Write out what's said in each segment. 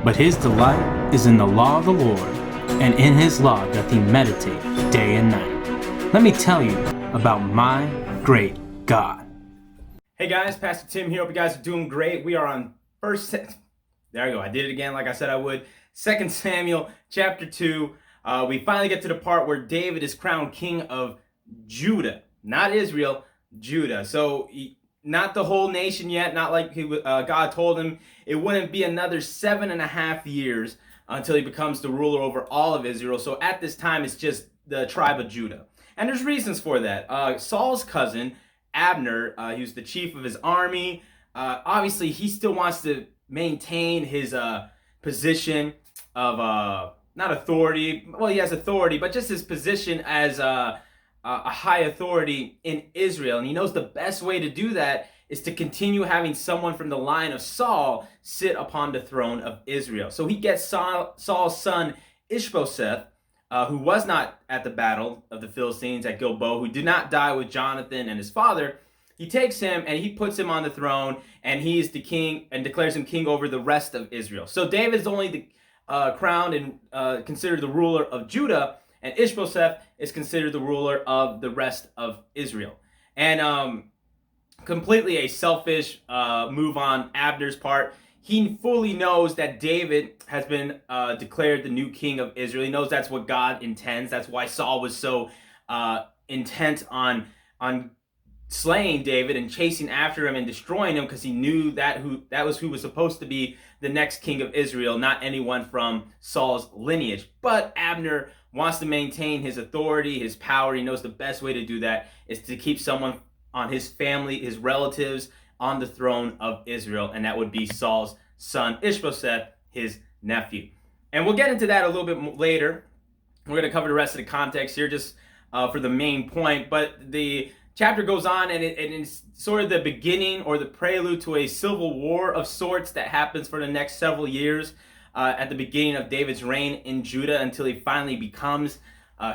But his delight is in the law of the Lord, and in his law doth he meditate day and night. Let me tell you about my great God. Hey guys, Pastor Tim here. Hope you guys are doing great. We are on there we go. I did it again like I said I would. 2 Samuel chapter 2. We finally get to the part where David is crowned king of Judah. Not Israel, Judah. So not the whole nation yet, not like God told him. It wouldn't be another 7.5 years until he becomes the ruler over all of Israel. So at this time, it's just the tribe of Judah. And there's reasons for that. Saul's cousin, Abner, he was the chief of his army. Obviously, he still wants to maintain his position of, not authority. Well, he has authority, but just his position as a high authority in Israel. And he knows the best way to do that is to continue having someone from the line of Saul sit upon the throne of Israel. So he gets Saul's son Ishbosheth, who was not at the battle of the Philistines at Gilboa, who did not die with Jonathan and his father. He takes him and he puts him on the throne, and he is the king and declares him king over the rest of Israel. So David is only crowned and considered the ruler of Judah, and Ishbosheth is considered the ruler of the rest of Israel. And completely a selfish move on Abner's part. He fully knows that David has been declared the new king of Israel. He knows that's what God intends. That's why Saul was so intent on slaying David and chasing after him and destroying him, because he knew that was who was supposed to be the next king of Israel, not anyone from Saul's lineage. But Abner wants to maintain his authority, his power. He knows the best way to do that is to keep someone on his family, his relatives, on the throne of Israel, and that would be Saul's son Ishbosheth, his nephew. And we'll get into that a little bit later. We're going to cover the rest of the context here just for the main point, but the chapter goes on, and it's sort of the beginning or the prelude to a civil war of sorts that happens for the next several years at the beginning of David's reign in Judah until he finally becomes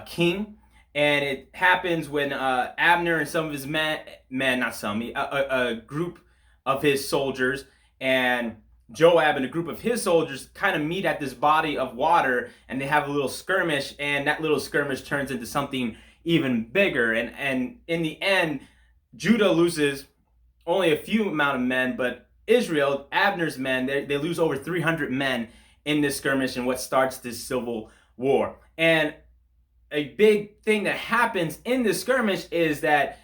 king. And it happens when Abner and some of his a group of his soldiers, and Joab and a group of his soldiers kind of meet at this body of water, and they have a little skirmish, and that little skirmish turns into something even bigger. And in the end, Judah loses only a few amount of men, but Israel, Abner's men, they lose over 300 men in this skirmish and what starts this civil war. And a big thing that happens in this skirmish is that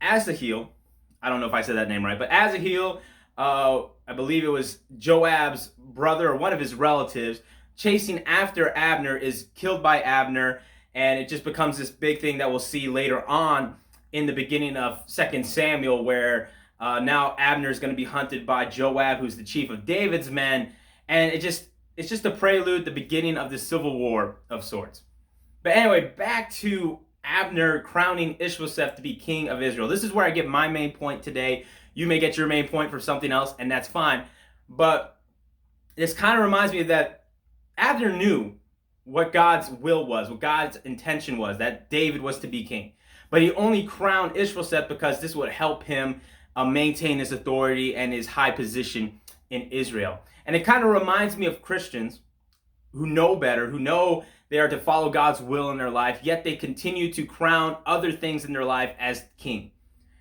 Asahel, I don't know if I said that name right, but Asahel, I believe it was Joab's brother or one of his relatives, chasing after Abner, is killed by Abner. And it just becomes this big thing that we'll see later on in the beginning of 2 Samuel, where now Abner is going to be hunted by Joab, who's the chief of David's men. And it's just a prelude, the beginning of the civil war of sorts. But anyway, back to Abner crowning Ishbosheth to be king of Israel. This is where I get my main point today. You may get your main point for something else, and that's fine. But this kind of reminds me that Abner knew what God's will was, what God's intention was, that David was to be king. But he only crowned Ishbosheth because this would help him maintain his authority and his high position in Israel. And it kind of reminds me of Christians who know better, who know they are to follow God's will in their life, yet they continue to crown other things in their life as king.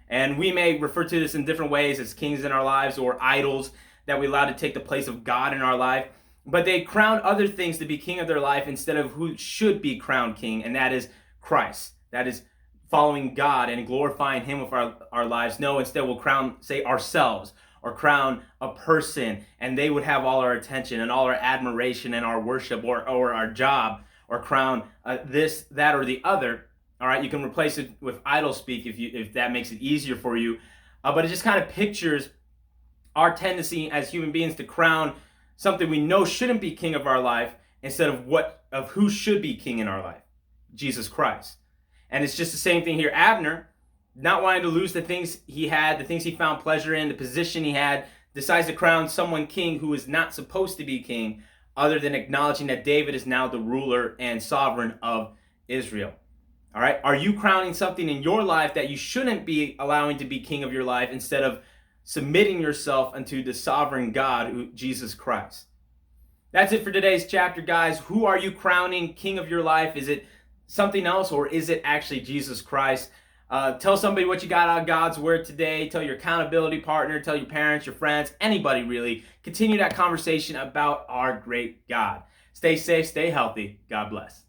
And we may refer to this in different ways as kings in our lives or idols that we allow to take the place of God in our life. But they crown other things to be king of their life instead of who should be crowned king, and that is Christ. That is following God and glorifying him with our lives. No, instead we'll crown, say, ourselves, or crown a person, and they would have all our attention and all our admiration and our worship, or our job, or crown this, that, or the other. All right, you can replace it with idol speak if that makes it easier for you. But it just kind of pictures our tendency as human beings to crown something we know shouldn't be king of our life instead of who should be king in our life, Jesus Christ. And it's just the same thing here. Abner, not wanting to lose the things he had, the things he found pleasure in, the position he had, decides to crown someone king who is not supposed to be king, other than acknowledging that David is now the ruler and sovereign of Israel. All right, are you crowning something in your life that you shouldn't be allowing to be king of your life instead of submitting yourself unto the sovereign God, Jesus Christ? That's it for today's chapter, guys. Who are you crowning king of your life? Is it something else, or is it actually Jesus Christ? Tell somebody what you got out of God's word today. Tell your accountability partner, tell your parents, your friends, anybody really. Continue that conversation about our great God. Stay safe, stay healthy. God bless.